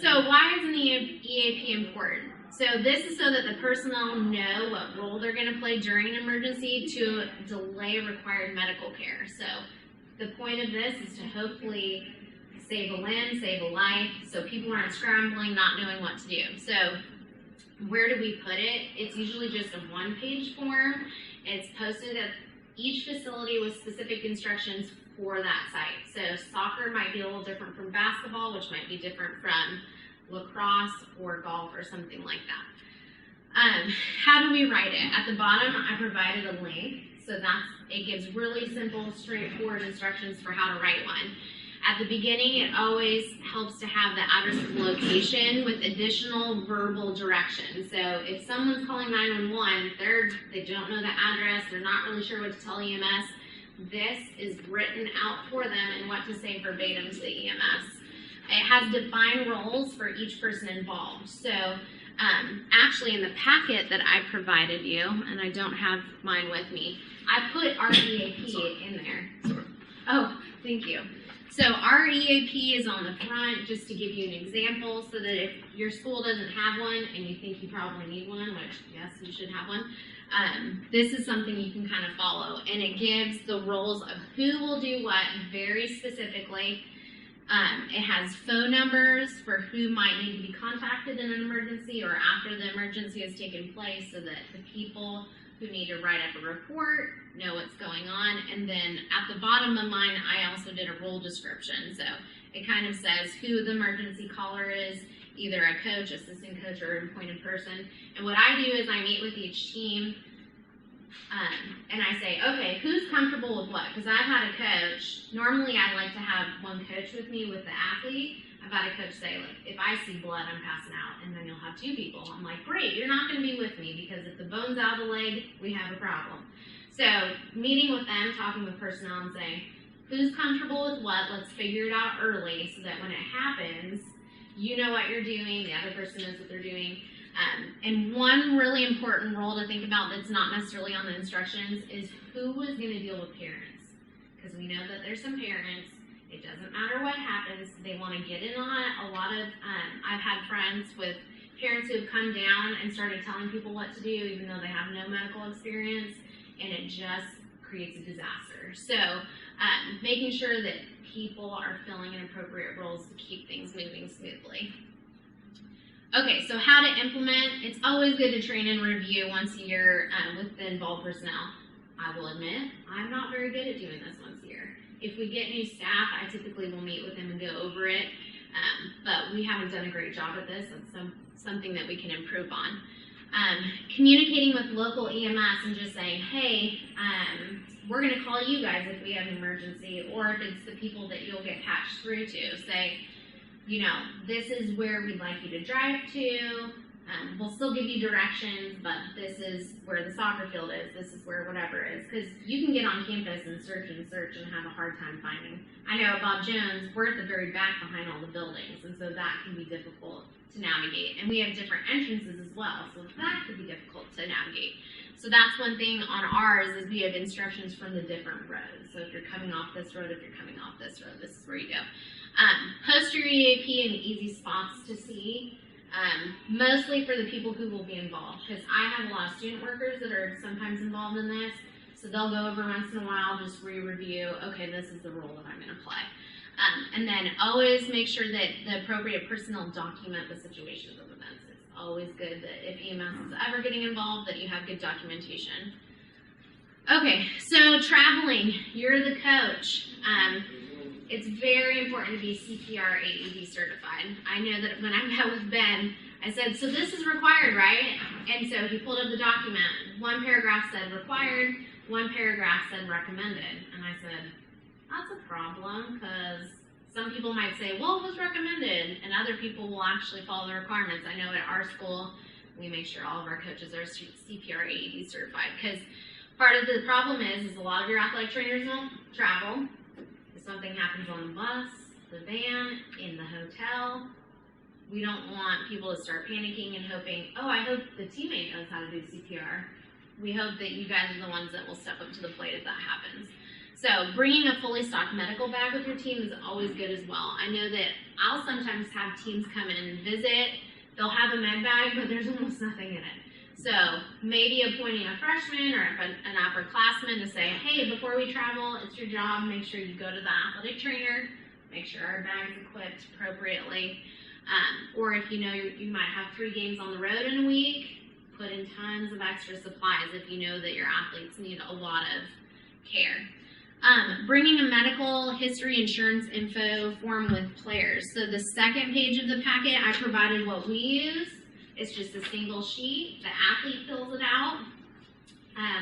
So why is an EAP important? So this is so that the personnel know what role they're going to play during an emergency to delay required medical care. So the point of this is to hopefully save a limb, save a life, so people aren't scrambling, not knowing what to do. So where do we put it? It's usually just a one-page form. It's posted at each facility with specific instructions for that site. So soccer might be a little different from basketball, which might be different from lacrosse or golf or something like that. How do we write it? At the bottom, I provided a link. So it gives really simple, straightforward instructions for how to write one. At the beginning, it always helps to have the address of location with additional verbal directions. So if someone's calling 911, they don't know the address, they're not really sure what to tell EMS, this is written out for them and what to say verbatim to the EMS. It has defined roles for each person involved. So actually in the packet that I provided you, and I don't have mine with me, I put our EAP in there. Sorry. Oh, thank you. So our EAP is on the front just to give you an example so that if your school doesn't have one and you think you probably need one, which yes, you should have one, this is something you can kind of follow. And it gives the roles of who will do what very specifically. It has phone numbers for who might need to be contacted in an emergency or after the emergency has taken place so that the people who need to write up a report know what's going on. And then at the bottom of mine, I also did a role description. So it kind of says who the emergency caller is, either a coach, assistant coach, or an appointed person. And what I do is I meet with each team and I say, okay, who's comfortable with what? Because I've had a coach, normally I like to have one coach with me with the athlete. I've had a coach say, like, if I see blood, I'm passing out, and then you'll have two people. I'm like, great, you're not going to be with me because if the bone's out of the leg, we have a problem. So meeting with them, talking with personnel and saying, who's comfortable with what? Let's figure it out early so that when it happens, you know what you're doing, the other person knows what they're doing. And one really important role to think about that's not necessarily on the instructions is who is going to deal with parents. Because we know that there's some parents, it doesn't matter what happens, they want to get in on it. A lot of, I've had friends with parents who have come down and started telling people what to do even though they have no medical experience, and it just creates a disaster. So making sure that people are filling in appropriate roles to keep things moving smoothly. Okay, so how to implement. It's always good to train and review once a year with the involved personnel. I will admit, I'm not very good at doing this once a year. If we get new staff, I typically will meet with them and go over it, but we haven't done a great job at this. That's something that we can improve on. Communicating with local EMS and just saying, hey, we're going to call you guys if we have an emergency, or if it's the people that you'll get patched through to. Say, you know, this is where we'd like you to drive to. We'll still give you directions, but this is where the soccer field is. This is where whatever is. Because you can get on campus and search and have a hard time finding. I know at Bob Jones, we're at the very back behind all the buildings, and so that can be difficult to navigate. And we have different entrances as well, so that could be difficult to navigate. So that's one thing on ours is we have instructions from the different roads. So if you're coming off this road, if you're coming off this road, this is where you go. Post your EAP in easy spots to see, mostly for the people who will be involved, because I have a lot of student workers that are sometimes involved in this, so they'll go over once in a while, just re-review, okay, this is the role that I'm going to play. And then always make sure that the appropriate personnel document the situations of events. It's always good that if EMS is ever getting involved, that you have good documentation. Okay, so traveling, you're the coach. It's very important to be CPR AED certified. I know that when I met with Ben, I said, so this is required, right? And so he pulled up the document. One paragraph said required, one paragraph said recommended. And I said, that's a problem, because some people might say, well, it was recommended, and other people will actually follow the requirements. I know at our school, we make sure all of our coaches are CPR AED certified, because part of the problem is a lot of your athletic trainers won't travel. Something happens on the bus, the van, in the hotel. We don't want people to start panicking and hoping, oh, I hope the teammate knows how to do CPR. We hope that you guys are the ones that will step up to the plate if that happens. So bringing a fully stocked medical bag with your team is always good as well. I know that I'll sometimes have teams come in and visit. They'll have a med bag, but there's almost nothing in it. So maybe appointing a freshman or an upperclassman to say, hey, before we travel, it's your job, make sure you go to the athletic trainer, make sure our bag's equipped appropriately. Or if you know you might have 3 games on the road in a week, put in tons of extra supplies if you know that your athletes need a lot of care. Bringing a medical history insurance info form with players. So the second page of the packet, I provided what we use. It's just a single sheet. The athlete fills it out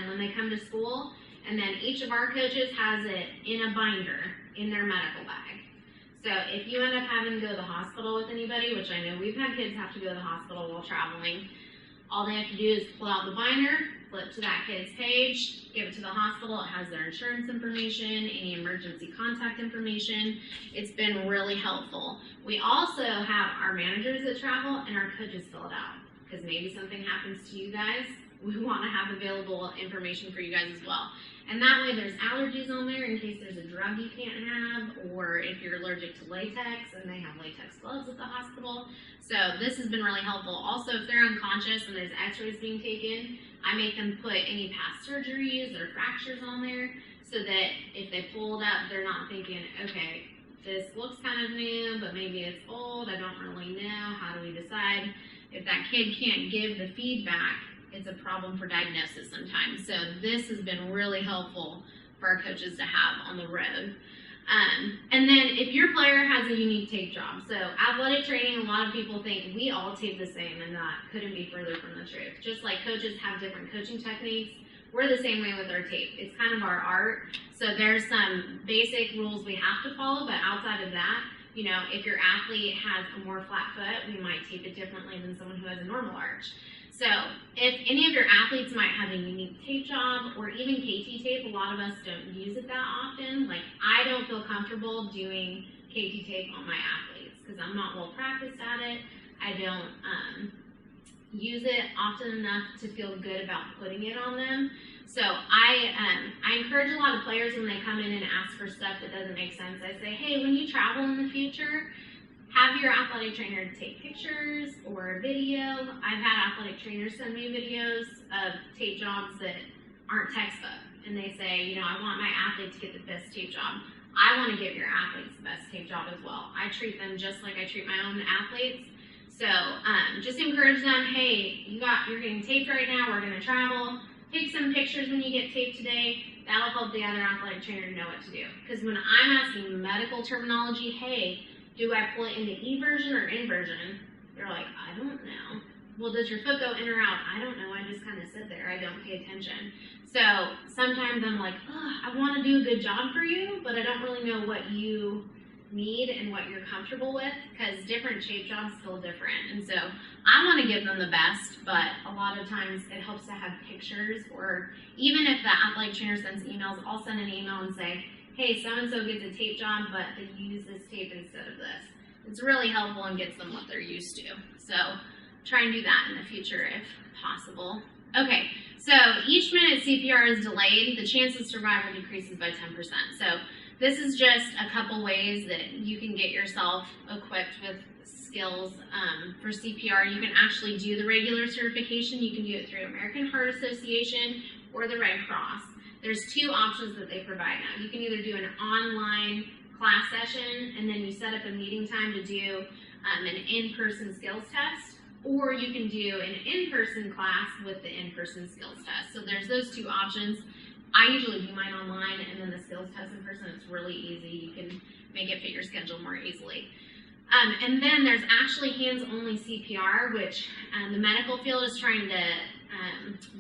when they come to school, and then each of our coaches has it in a binder in their medical bag. So if you end up having to go to the hospital with anybody, which I know we've had kids have to go to the hospital while traveling, all they have to do is pull out the binder, flip to that kid's page, give it to the hospital. It has their insurance information, any emergency contact information. It's been really helpful. We also have our managers that travel and our coaches fill it out because maybe something happens to you guys. We want to have available information for you guys as well. And that way there's allergies on there in case there's a drug you can't have, or if you're allergic to latex and they have latex gloves at the hospital. So this has been really helpful. Also, if they're unconscious and there's x-rays being taken, I make them put any past surgeries or fractures on there so that if they pull it up, they're not thinking, okay, this looks kind of new, but maybe it's old, I don't really know, how do we decide? If that kid can't give the feedback, it's a problem for diagnosis sometimes. So this has been really helpful for our coaches to have on the road. And then if your player has a unique tape job, so athletic training, a lot of people think we all tape the same, and that couldn't be further from the truth. Just like coaches have different coaching techniques, we're the same way with our tape. It's kind of our art. So there's some basic rules we have to follow, but outside of that, you know, if your athlete has a more flat foot, we might tape it differently than someone who has a normal arch. So if any of your athletes might have a unique tape job or even KT tape, a lot of us don't use it that often. Like, I don't feel comfortable doing KT tape on my athletes because I'm not well practiced at it. I don't use it often enough to feel good about putting it on them. So I encourage a lot of players when they come in and ask for stuff that doesn't make sense. I say, hey, when you travel in the future, have your athletic trainer take pictures or video. I've had athletic trainers send me videos of tape jobs that aren't textbook. And they say, you know, I want my athlete to get the best tape job. I want to give your athletes the best tape job as well. I treat them just like I treat my own athletes. So just encourage them, hey, you're getting taped right now. We're going to travel. Take some pictures when you get taped today. That'll help the other athletic trainer know what to do. Because when I'm asking medical terminology, hey, do I pull it into eversion or inversion? They're like, I don't know. Well, does your foot go in or out? I don't know. I just kind of sit there. I don't pay attention. So sometimes I'm like, oh, I want to do a good job for you, but I don't really know what you need and what you're comfortable with because different shape jobs feel different. And so I want to give them the best, but a lot of times it helps to have pictures, or even if the athletic trainer sends emails, I'll send an email and say, hey, so-and-so gets a tape job, but they use this tape instead of this. It's really helpful and gets them what they're used to. So try and do that in the future if possible. Okay, so each minute CPR is delayed, the chance of survival decreases by 10%. So this is just a couple ways that you can get yourself equipped with skills for CPR. You can actually do the regular certification. You can do it through American Heart Association or the Red Cross. There's 2 options that they provide now. You can either do an online class session and then you set up a meeting time to do an in-person skills test, or you can do an in-person class with the in-person skills test. So there's those 2 options. I usually do mine online and then the skills test in person. It's really easy. You can make it fit your schedule more easily. And then there's actually hands-only CPR, which the medical field is trying to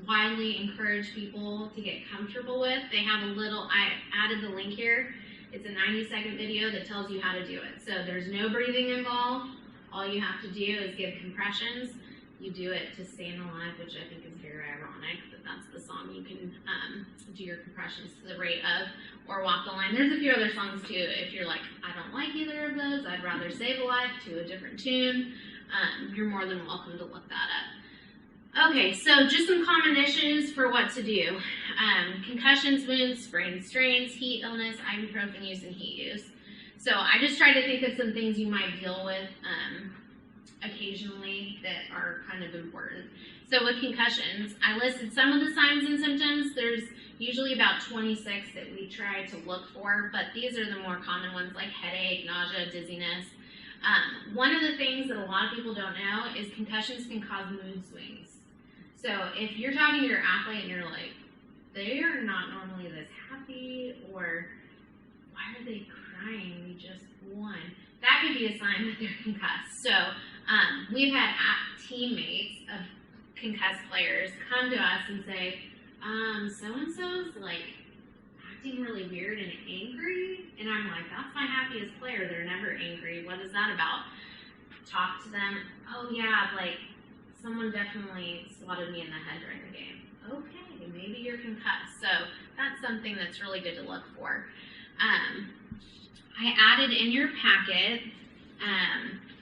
widely encourage people to get comfortable with. They have a little, I added the link here. It's a 90-second video that tells you how to do it. So there's no breathing involved. All you have to do is give compressions. You do it to stay alive, which I think is very ironic that that's the song you can do your compressions to the rate of, or walk the line. There's a few other songs too. If you're like, I don't like either of those, I'd rather save a life to a different tune, you're more than welcome to look that up. Okay, so just some common issues for what to do. Concussions, wounds, sprains, strains, heat illness, ibuprofen use, and heat use. So I just try to think of some things you might deal with occasionally that are kind of important. So with concussions, I listed some of the signs and symptoms. There's usually about 26 that we try to look for, but these are the more common ones like headache, nausea, dizziness. One of the things that a lot of people don't know is concussions can cause mood swings. So if you're talking to your athlete and you're like, they are not normally this happy, or why are they crying, we just won, that could be a sign that they're concussed. So we've had teammates of concussed players come to us and say, so-and-so's like acting really weird and angry, and I'm like, that's my happiest player, they're never angry, what is that about? Talk to them, oh yeah, like someone definitely swatted me in the head during the game. Okay, maybe you're concussed. So that's something that's really good to look for. I added in your packet,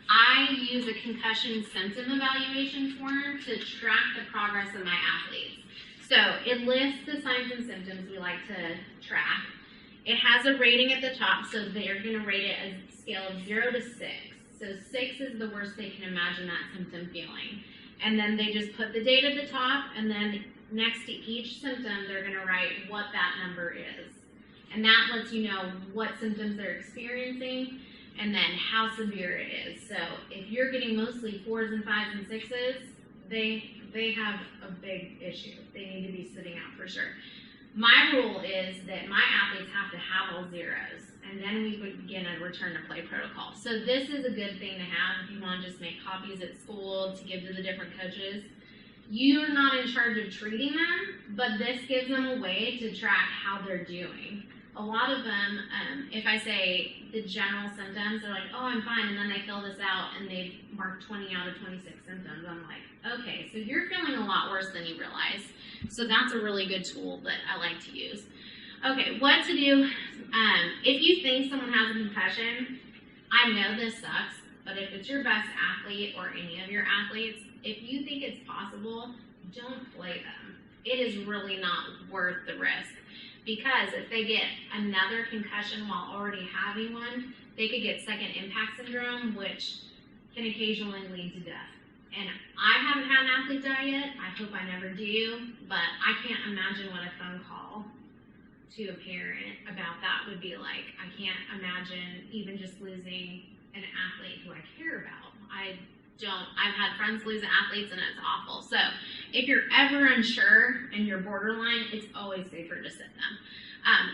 I use a concussion symptom evaluation form to track the progress of my athletes. So it lists the signs and symptoms we like to track. It has a rating at the top, so they're going to rate it as a scale of 0 to 6. So 6 is the worst they can imagine that symptom feeling. And then they just put the date at the top, and then next to each symptom, they're going to write what that number is. And that lets you know what symptoms they're experiencing and then how severe it is. So if you're getting mostly 4s and 5s and 6s, they have a big issue. They need to be sitting out for sure. My rule is that my athletes have to have all 0s, and then we would begin a return to play protocol. So this is a good thing to have if you want to just make copies at school to give to the different coaches. You're not in charge of treating them, but this gives them a way to track how they're doing. A lot of them, if I say the general symptoms, they're like, oh, I'm fine, and then they fill this out and they've marked 20 out of 26 symptoms. I'm like, okay, so you're feeling a lot worse than you realize. So that's a really good tool that I like to use. Okay, what to do if you think someone has a concussion. I know this sucks, but if it's your best athlete or any of your athletes, if you think it's possible, don't play them. It is really not worth the risk, because if they get another concussion while already having one, they could get second impact syndrome, which can occasionally lead to death. And I haven't had an athlete die yet. I hope I never do, but I can't imagine what a phone call to a parent about that would be like. I can't imagine even just losing an athlete who I care about. I've had friends lose athletes and it's awful. So if you're ever unsure and you're borderline, it's always safer to sit them.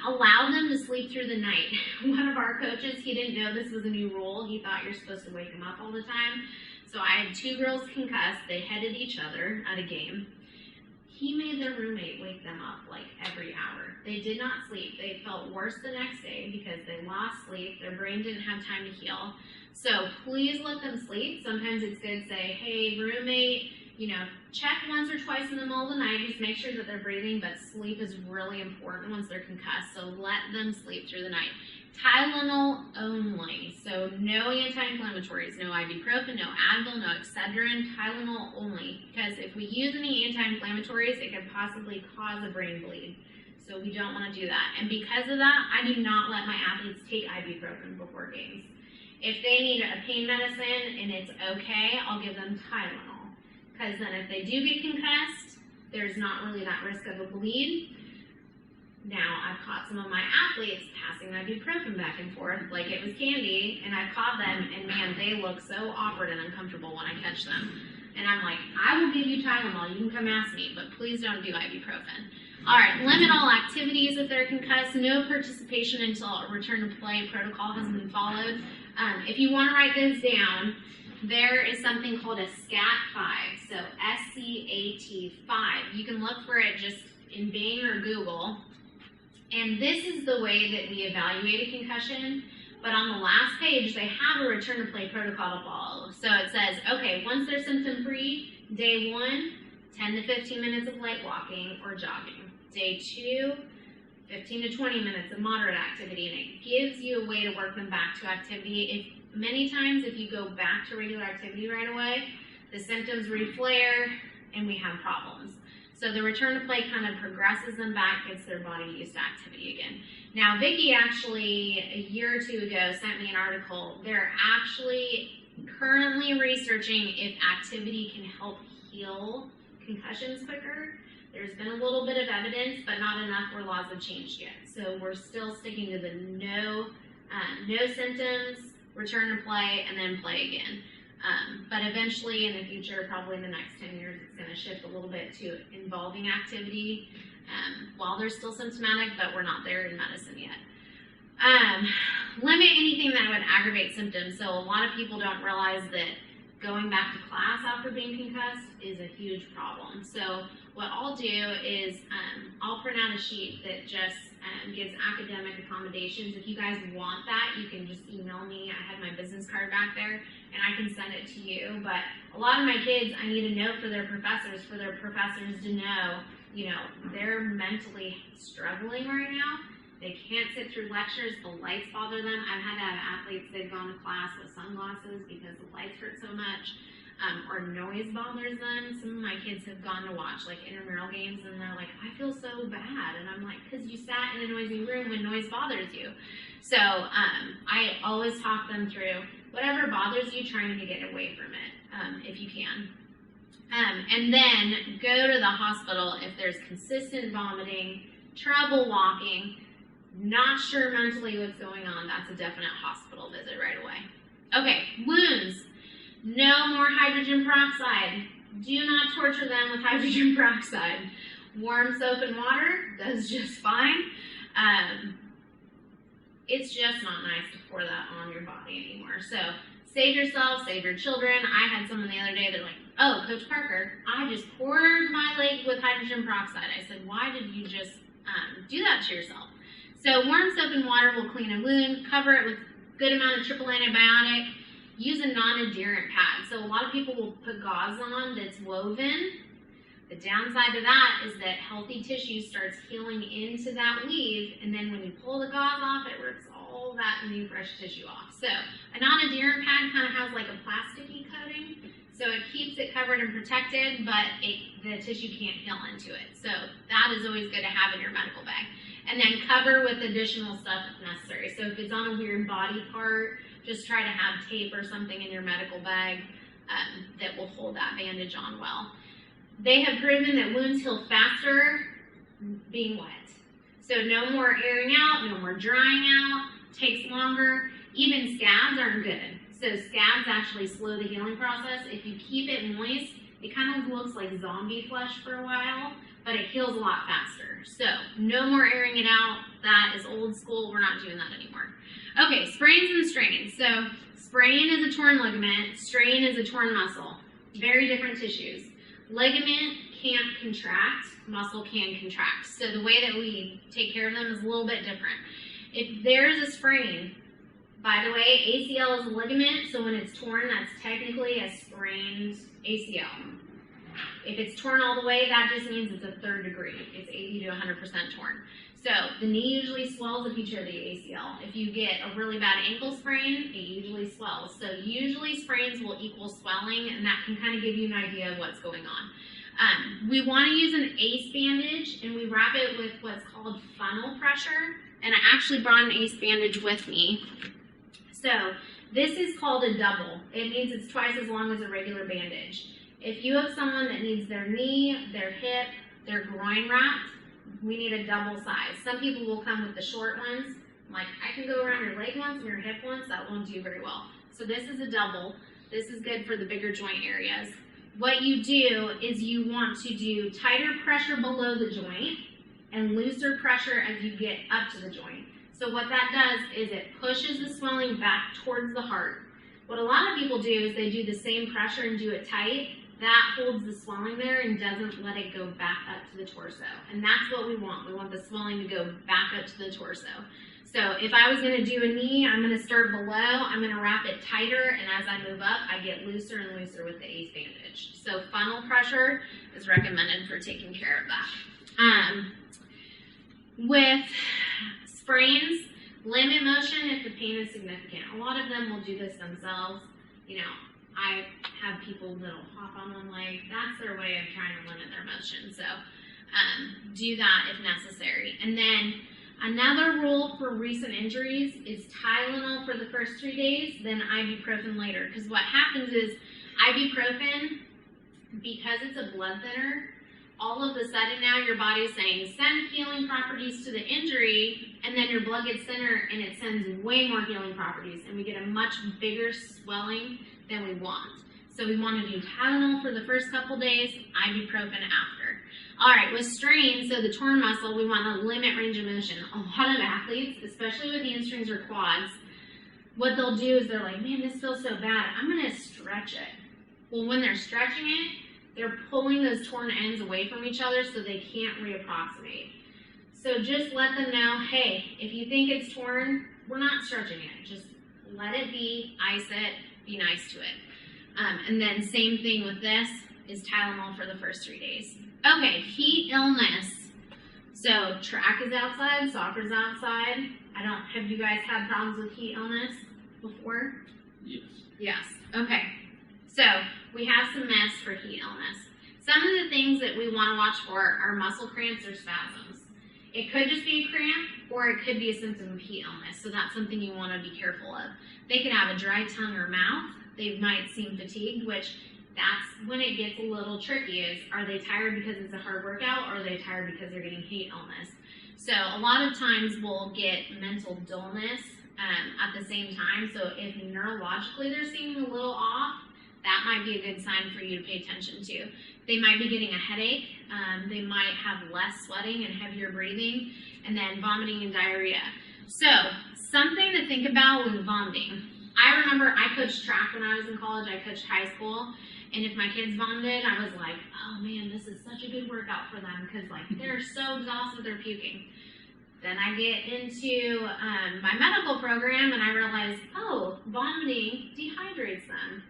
Allow them to sleep through the night. One of our coaches, he didn't know this was a new rule. He thought you're supposed to wake them up all the time. So I had 2 girls concussed. They headed each other at a game. He made their roommate wake them up like every hour. They did not sleep. They felt worse the next day because they lost sleep. Their brain didn't have time to heal. So please let them sleep. Sometimes it's good to say, hey, roommate, check once or twice in the middle of the night. Just make sure that they're breathing, but sleep is really important once they're concussed. So let them sleep through the night. Tylenol only. So no anti-inflammatories, no ibuprofen, no Advil, no Excedrin, Tylenol only. Because if we use any anti-inflammatories, it could possibly cause a brain bleed. So we don't want to do that. And because of that, I do not let my athletes take ibuprofen before games. If they need a pain medicine and it's okay, I'll give them Tylenol. Because then if they do get concussed, there's not really that risk of a bleed. Now, I've caught some of my athletes passing ibuprofen back and forth like it was candy, and I've caught them, and man, they look so awkward and uncomfortable when I catch them. And I'm like, I will give you Tylenol, you can come ask me, but please don't do ibuprofen. All right, limit all activities if they're concussed, no participation until a return to play protocol has been followed. If you want to write this down, there is something called a SCAT-5, so SCAT-5. You can look for it just in Bing or Google. And this is the way that we evaluate a concussion, but on the last page, they have a return to play protocol to follow. So it says, okay, once they're symptom-free, day 1, 10 to 15 minutes of light walking or jogging. Day 2, 15 to 20 minutes of moderate activity, and it gives you a way to work them back to activity. Many times, if you go back to regular activity right away, the symptoms reflare, and we have problems. So the return to play kind of progresses them back, gets their body used to activity again. Now, Vicki actually, a year or two ago, sent me an article. They're actually currently researching if activity can help heal concussions quicker. There's been a little bit of evidence, but not enough where laws have changed yet. So we're still sticking to the no symptoms, return to play, and then play again. But eventually in the future, probably in the next 10 years, it's going to shift a little bit to involving activity while they're still symptomatic, but we're not there in medicine yet. Limit anything that would aggravate symptoms. So a lot of people don't realize that going back to class after being concussed is a huge problem. So what I'll do is I'll print out a sheet that just gives academic accommodations. If you guys want that, you can just email me. I have my business card back there, and I can send it to you. But a lot of my kids, I need a note for their professors to know, you know, they're mentally struggling right now. They can't sit through lectures, the lights bother them. I've had to have athletes that have gone to class with sunglasses because the lights hurt so much, or noise bothers them. Some of my kids have gone to watch like intramural games and they're like, I feel so bad. And I'm like, because you sat in a noisy room when noise bothers you. So I always talk them through whatever bothers you, trying to get away from it if you can. And then go to the hospital if there's consistent vomiting, trouble walking, not sure mentally what's going on. That's a definite hospital visit right away. Okay, wounds. No more hydrogen peroxide. Do not torture them with hydrogen peroxide. Warm soap and water does just fine. It's just not nice to pour that on your body anymore. So save yourself, save your children. I had someone the other day, they're like, oh, Coach Parker, I just poured my leg with hydrogen peroxide. I said, why did you just do that to yourself? So warm soap and water will clean a wound, cover it with a good amount of triple antibiotic, use a non-adherent pad. So a lot of people will put gauze on that's woven. The downside to that is that healthy tissue starts healing into that weave, and then when you pull the gauze off, it rips all that new fresh tissue off. So a non-adherent pad kind of has like a plasticky coating, so it keeps it covered and protected, but the tissue can't heal into it. So that is always good to have in your medical bag. And then cover with additional stuff if necessary. So if it's on a weird body part, just try to have tape or something in your medical bag that will hold that bandage on well. They have proven that wounds heal faster being wet. So no more airing out, no more drying out, takes longer. Even scabs aren't good. So scabs actually slow the healing process. If you keep it moist, it kind of looks like zombie flesh for a while, but it heals a lot faster. So no more airing it out. That is old school. We're not doing that anymore. Okay, sprains and strains. So sprain is a torn ligament. Strain is a torn muscle. Very different tissues. Ligament can't contract. Muscle can contract. So the way that we take care of them is a little bit different. If there's a sprain, by the way, ACL is a ligament, so when it's torn, that's technically a sprained ACL. If it's torn all the way, that just means it's a third degree. It's 80 to 100% torn. So the knee usually swells if you tear the ACL. If you get a really bad ankle sprain, it usually swells. So usually sprains will equal swelling, and that can kind of give you an idea of what's going on. We want to use an ACE bandage, and we wrap it with what's called funnel pressure. And I actually brought an ACE bandage with me. So this is called a double. It means it's twice as long as a regular bandage. If you have someone that needs their knee, their hip, their groin wrapped, we need a double size. Some people will come with the short ones. Like, I can go around your leg once and your hip once. That won't do very well. So this is a double. This is good for the bigger joint areas. What you do is you want to do tighter pressure below the joint and looser pressure as you get up to the joint. So what that does is it pushes the swelling back towards the heart. What a lot of people do is they do the same pressure and do it tight. That holds the swelling there and doesn't let it go back up to the torso. And that's what we want. We want the swelling to go back up to the torso. So if I was going to do a knee, I'm going to start below. I'm going to wrap it tighter, and as I move up, I get looser and looser with the ACE bandage. So funnel pressure is recommended for taking care of that. With sprains, limit motion if the pain is significant. A lot of them will do this themselves. You know, I have people that'll hop on one leg. That's their way of trying to limit their motion. So do that if necessary. And then another rule for recent injuries is Tylenol for the first 3 days, then ibuprofen later. Because what happens is ibuprofen, because it's a blood thinner, all of a sudden now your body's saying send healing properties to the injury, and then your blood gets thinner and it sends way more healing properties, and we get a much bigger swelling than we want. So we want to do Tylenol for the first couple days, ibuprofen after. All right, with strain, so the torn muscle, we want to limit range of motion. A lot of athletes, especially with hamstrings or quads, what they'll do is they're like, man, this feels so bad, I'm going to stretch it. Well, when they're stretching it, they're pulling those torn ends away from each other so they can't reapproximate. So just let them know, hey, if you think it's torn, we're not stretching it. Just let it be, ice it, be nice to it. And then same thing with this is Tylenol for the first 3 days. Okay, heat illness. So track is outside, soccer's outside. Have you guys had problems with heat illness before? Yes. Yes, okay. So we have some myths for heat illness. Some of the things that we want to watch for are muscle cramps or spasms. It could just be a cramp, or it could be a symptom of heat illness, so that's something you want to be careful of. They could have a dry tongue or mouth. They might seem fatigued, which that's when it gets a little tricky is, are they tired because it's a hard workout, or are they tired because they're getting heat illness? So a lot of times we'll get mental dullness at the same time, so if neurologically they're seeming a little off, that might be a good sign for you to pay attention to. They might be getting a headache, they might have less sweating and heavier breathing, and then vomiting and diarrhea. So, something to think about with vomiting. I remember I coached track when I was in college, I coached high school, and if my kids vomited, I was like, oh man, this is such a good workout for them, because like they're so exhausted, they're puking. Then I get into my medical program, and I realized, oh, vomiting dehydrates them.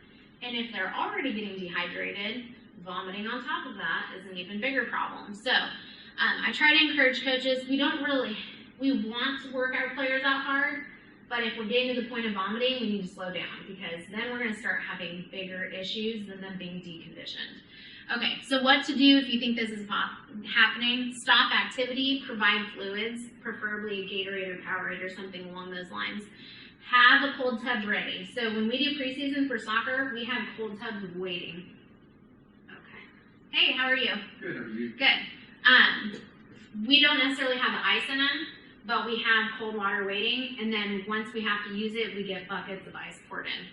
And if they're already getting dehydrated, vomiting on top of that is an even bigger problem. So I try to encourage coaches, we want to work our players out hard, but if we're getting to the point of vomiting, we need to slow down, because then we're going to start having bigger issues than them being deconditioned. Okay, so what to do if you think this is happening? Stop activity, provide fluids, preferably a Gatorade or Powerade or something along those lines. Have a cold tub ready. So when we do preseason for soccer, we have cold tubs waiting. Okay. Hey, how are you? Good, how are you? Good. We don't necessarily have the ice in them, but we have cold water waiting, and then once we have to use it, we get buckets of ice poured in.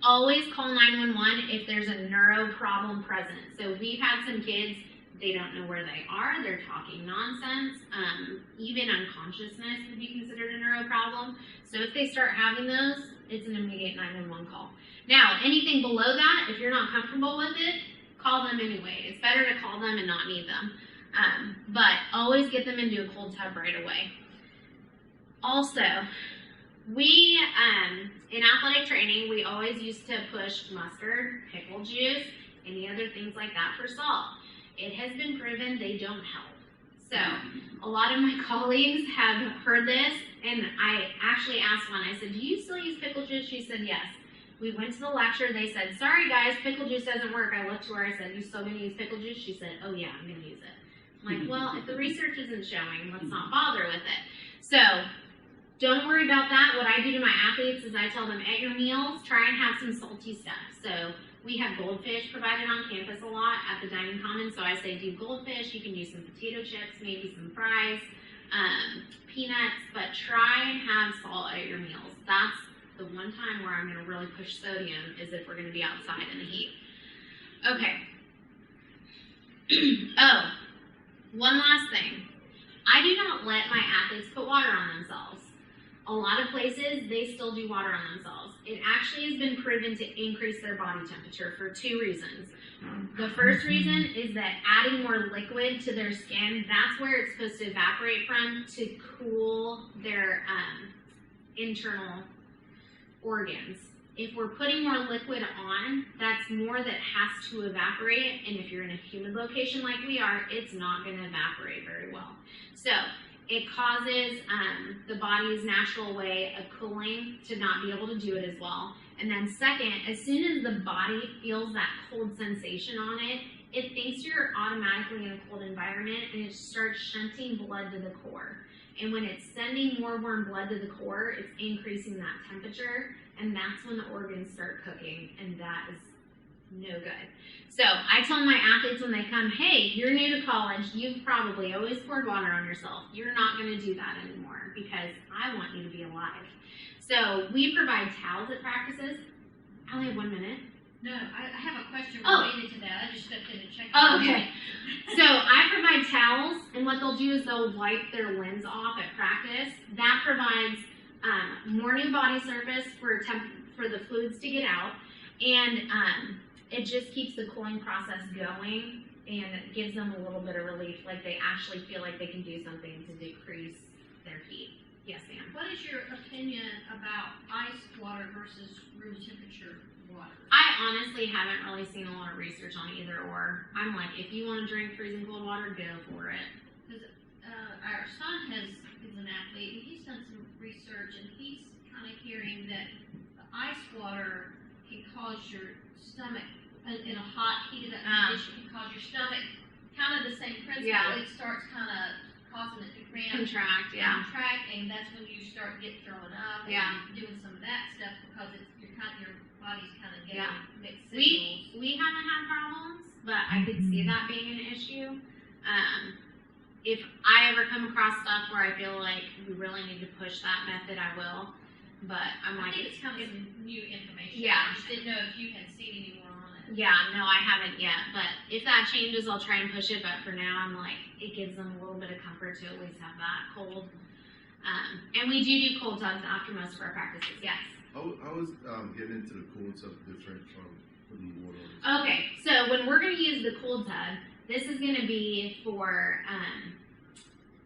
Always call 911 if there's a neuro problem present. So we've had some kids, they don't know where they are, they're talking nonsense. Even unconsciousness would be considered a neuro problem. So if they start having those, it's an immediate 911 call. Now, anything below that, if you're not comfortable with it, call them anyway. It's better to call them and not need them. But always get them into a cold tub right away. Also, we, in athletic training, we always used to push mustard, pickle juice, any other things like that for salt. It has been proven they don't help. So a lot of my colleagues have heard this, and I actually asked one, I said, do you still use pickle juice? She said, yes. We went to the lecture, they said, sorry guys, pickle juice doesn't work. I looked to her, I said, you still gonna use pickle juice? She said, oh yeah, I'm gonna use it. I'm like, well, if the research isn't showing, let's not bother with it. So don't worry about that. What I do to my athletes is I tell them at your meals, try and have some salty stuff. So we have goldfish provided on campus a lot at the dining commons. So I say do goldfish, you can use some potato chips, maybe some fries, peanuts, but try and have salt at your meals. That's the one time where I'm going to really push sodium is if we're going to be outside in the heat. Okay. Oh, one last thing. I do not let my athletes put water on themselves. A lot of places, they still do water on themselves. It actually has been proven to increase their body temperature for 2 reasons. The first reason is that adding more liquid to their skin, that's where it's supposed to evaporate from to cool their internal organs. If we're putting more liquid on, that's more that has to evaporate, and if you're in a humid location like we are, it's not going to evaporate very well. So it causes the body's natural way of cooling to not be able to do it as well. And then second, as soon as the body feels that cold sensation on it, it thinks you're automatically in a cold environment, and it starts shunting blood to the core. And when it's sending more warm blood to the core, it's increasing that temperature, and that's when the organs start cooking, and that is no good. So I tell my athletes when they come, hey, you're new to college, you've probably always poured water on yourself. You're not going to do that anymore because I want you to be alive. So we provide towels at practices. I only have 1 minute. No, I have a question related to that. I just stepped in to check. Oh, okay. So I provide towels, and what they'll do is they'll wipe their limbs off at practice. That provides morning body surface for the fluids to get out, and it just keeps the cooling process going, and it gives them a little bit of relief, like they actually feel like they can do something to decrease their heat. Yes, ma'am. What is your opinion about ice water versus room temperature water? I honestly haven't really seen a lot of research on either or. I'm like, if you want to drink freezing cold water, go for it. Because our son is an athlete, and he's done some research, and he's kind of hearing that the ice water can cause your stomach, in a hot, heated up condition, can cause your stomach, kind of the same principle. Yeah. It starts kind of causing it to Contract, yeah. Contract, and that's when you start throwing up and doing some of that stuff because your body's kind of getting mixed signals. We haven't had problems, but I could see that being an issue. If I ever come across stuff where I feel like we really need to push that method, I will. But I think it's kind of some new information. Yeah. I just didn't know if you had seen any more on it. Yeah, no, I haven't yet. But if that changes, I'll try and push it. But for now, I'm like, it gives them a little bit of comfort to always have that cold. And we do cold tubs after most of our practices. Yes. I was getting into the cold tub different from putting water on. Okay, so when we're going to use the cold tub, this is going to be for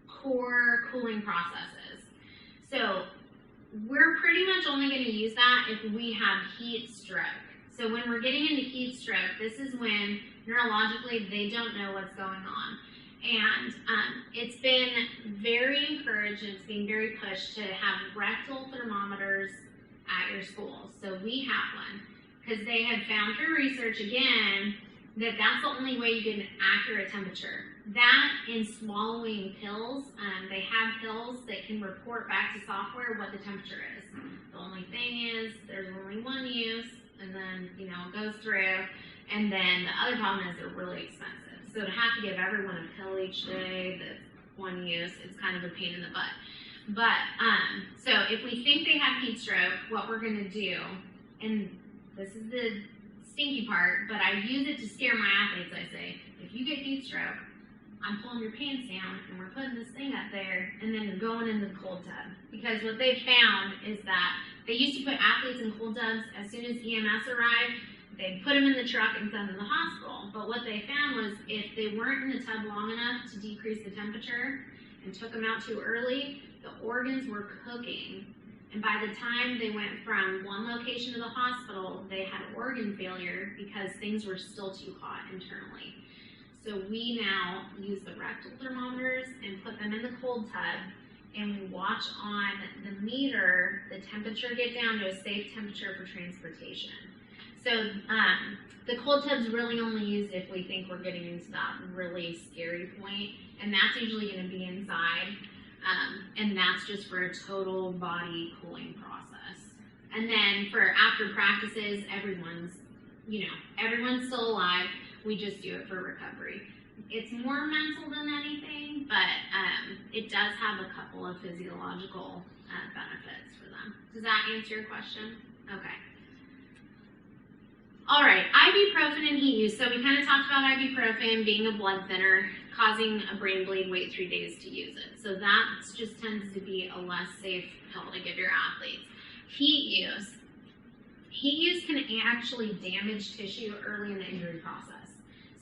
core cooling processes. So we're pretty much only going to use that if we have heat stroke. So when we're getting into heat stroke, this is when neurologically they don't know what's going on. And it's been very encouraged and it's being very pushed to have rectal thermometers at your schools. So we have one because they have found through research again that that's the only way you get an accurate temperature. That and swallowing pills, they have pills that can report back to software what the temperature is. The only thing is there's only one use, and then it goes through, and then the other problem is they're really expensive. So to have to give everyone a pill each day that's one use, it's kind of a pain in the butt. But so if we think they have heat stroke, what we're going to do, and this is the stinky part, but I use it to scare my athletes. I say, if you get heat stroke, I'm pulling your pants down, and we're putting this thing up there, and then going in the cold tub. Because what they've found is that they used to put athletes in cold tubs as soon as EMS arrived. They'd put them in the truck and send them to the hospital. But what they found was if they weren't in the tub long enough to decrease the temperature and took them out too early, the organs were cooking. And by the time they went from one location to the hospital, they had organ failure because things were still too hot internally. So we now use the rectal thermometers and put them in the cold tub, and we watch on the meter the temperature get down to a safe temperature for transportation. So the cold tub's really only used if we think we're getting into that really scary point, and that's usually going to be inside, and that's just for a total body cooling process. And then for after practices, everyone's still alive. We just do it for recovery. It's more mental than anything, but it does have a couple of physiological benefits for them. Does that answer your question? Okay. All right, ibuprofen and heat use. So we kind of talked about ibuprofen being a blood thinner, causing a brain bleed, wait 3 days to use it. So that just tends to be a less safe pill to give your athletes. Heat use. Heat use can actually damage tissue early in the injury process.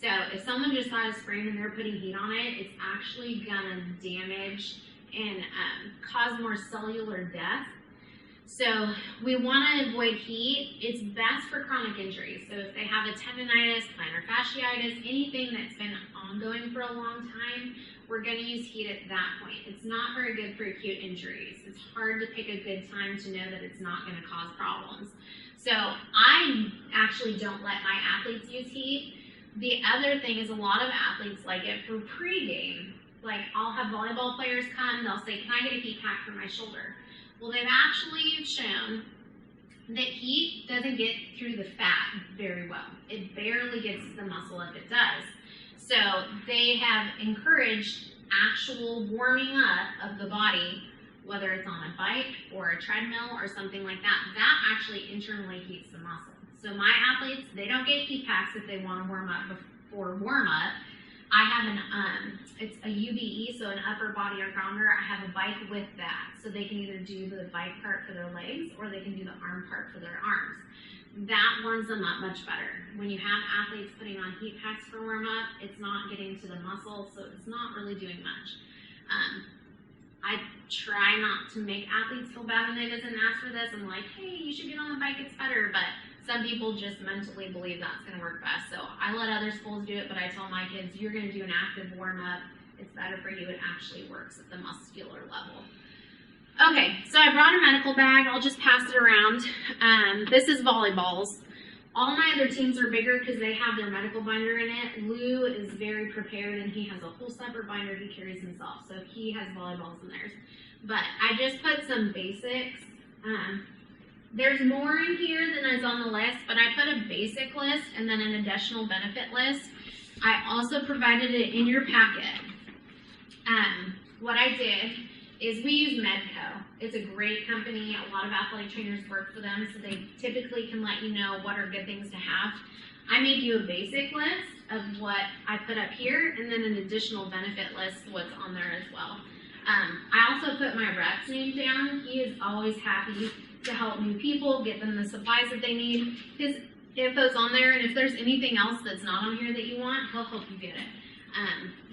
So if someone just got a sprain and they're putting heat on it, it's actually gonna damage and cause more cellular death. So we want to avoid heat. It's best for chronic injuries. So if they have a tendonitis, plantar fasciitis, anything that's been ongoing for a long time, we're going to use heat at that point. It's not very good for acute injuries. It's hard to pick a good time to know that it's not going to cause problems. So I actually don't let my athletes use heat. The other thing is a lot of athletes like it for pregame. Like I'll have volleyball players come, they'll say, can I get a heat pack for my shoulder? Well, they've actually shown that heat doesn't get through the fat very well. It barely gets to the muscle if it does. So they have encouraged actual warming up of the body, whether it's on a bike or a treadmill or something like that. That actually internally heats the muscle. So my athletes, they don't get heat packs if they want to warm up before warm up. I have it's a UBE, so an upper body ergometer. I have a bike with that, so they can either do the bike part for their legs or they can do the arm part for their arms. That warms them up much better. When you have athletes putting on heat packs for warm up, it's not getting to the muscle, so it's not really doing much. I try not to make athletes feel bad when they visit and ask for this. I'm like, hey, you should get on the bike, it's better, but some people just mentally believe that's going to work best. So I let other schools do it, but I tell my kids, you're going to do an active warm-up. It's better for you. It actually works at the muscular level. Okay, so I brought a medical bag. I'll just pass it around. This is volleyballs. All my other teams are bigger because they have their medical binder in it. Lou is very prepared, and he has a whole separate binder he carries himself. So he has volleyballs in theirs. But I just put some basics. There's more in here than is on the list, but I put a basic list and then an additional benefit list. I also provided it in your packet. What I did is we use Medco. It's a great company. A lot of athletic trainers work for them, so they typically can let you know what are good things to have. I made you a basic list of what I put up here and then an additional benefit list, what's on there as well. I also put my rep's name down. He is always happy to help new people, get them the supplies that they need. His info's on there, and if there's anything else that's not on here that you want, he'll help you get it.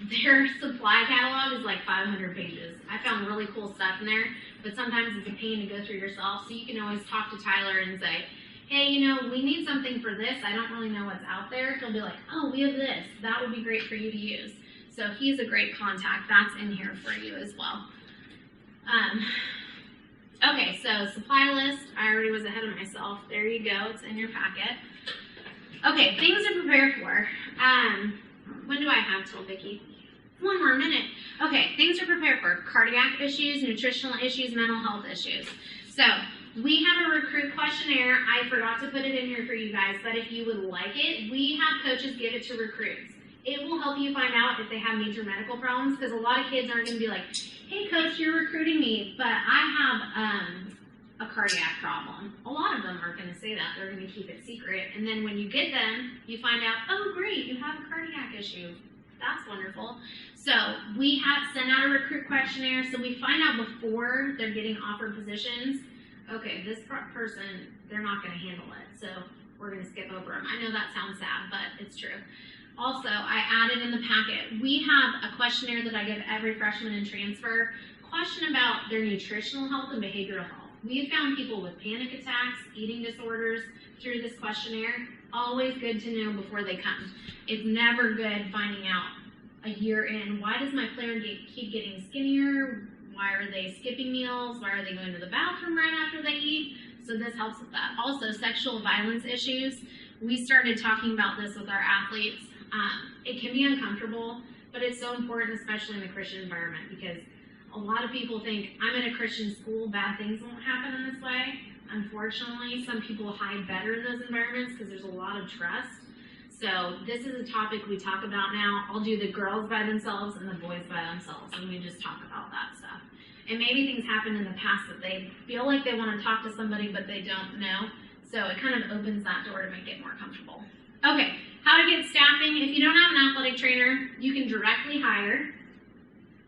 Their supply catalog is like 500 pages. I found really cool stuff in there, but sometimes it's a pain to go through yourself, so you can always talk to Tyler and say, hey, you know, we need something for this. I don't really know what's out there. He'll be like, oh, we have this. That would be great for you to use. So he's a great contact. That's in here for you as well. Okay, so supply list. I already was ahead of myself. There you go. It's in your packet. Okay, things to prepare for. When do I have till, Vicki? One more minute. Okay, things to prepare for. Cardiac issues, nutritional issues, mental health issues. So we have a recruit questionnaire. I forgot to put it in here for you guys, but if you would like it, we have coaches give it to recruits. It will help you find out if they have major medical problems, because a lot of kids aren't going to be like, hey coach, you're recruiting me, but I have a cardiac problem. A lot of them aren't going to say that. They're going to keep it secret. And then when you get them, you find out, oh great, you have a cardiac issue. That's wonderful. So we have sent out a recruit questionnaire, so we find out before they're getting offered positions, okay, this person, they're not going to handle it, so we're going to skip over them. I know that sounds sad, but it's true. Also, I added in the packet, we have a questionnaire that I give every freshman in transfer, question about their nutritional health and behavioral health. We have found people with panic attacks, eating disorders through this questionnaire. Always good to know before they come. It's never good finding out a year in, why does my player keep getting skinnier? Why are they skipping meals? Why are they going to the bathroom right after they eat? So this helps with that. Also, sexual violence issues. We started talking about this with our athletes. It can be uncomfortable, but it's so important, especially in the Christian environment, because a lot of people think, I'm in a Christian school, bad things won't happen in this way. Unfortunately, some people hide better in those environments because there's a lot of trust. So this is a topic we talk about now. I'll do the girls by themselves and the boys by themselves, and we just talk about that stuff. And maybe things happened in the past that they feel like they want to talk to somebody, but they don't know. So it kind of opens that door to make it more comfortable. Okay, how to get staffing. If you don't have an athletic trainer, you can directly hire.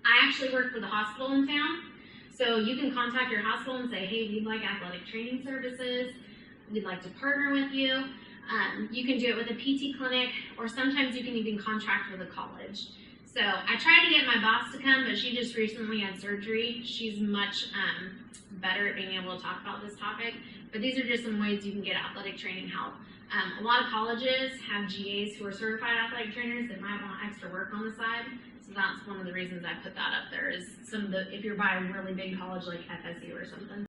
I actually work for the hospital in town, so you can contact your hospital and say, hey, we'd like athletic training services. We'd like to partner with you. You can do it with a PT clinic, or sometimes you can even contract with a college. So I tried to get my boss to come, but she just recently had surgery. She's much better at being able to talk about this topic. But these are just some ways you can get athletic training help. A lot of colleges have GAs who are certified athletic trainers that might want extra work on the side. So that's one of the reasons I put that up there is some of the, if you're by a really big college like FSU or something.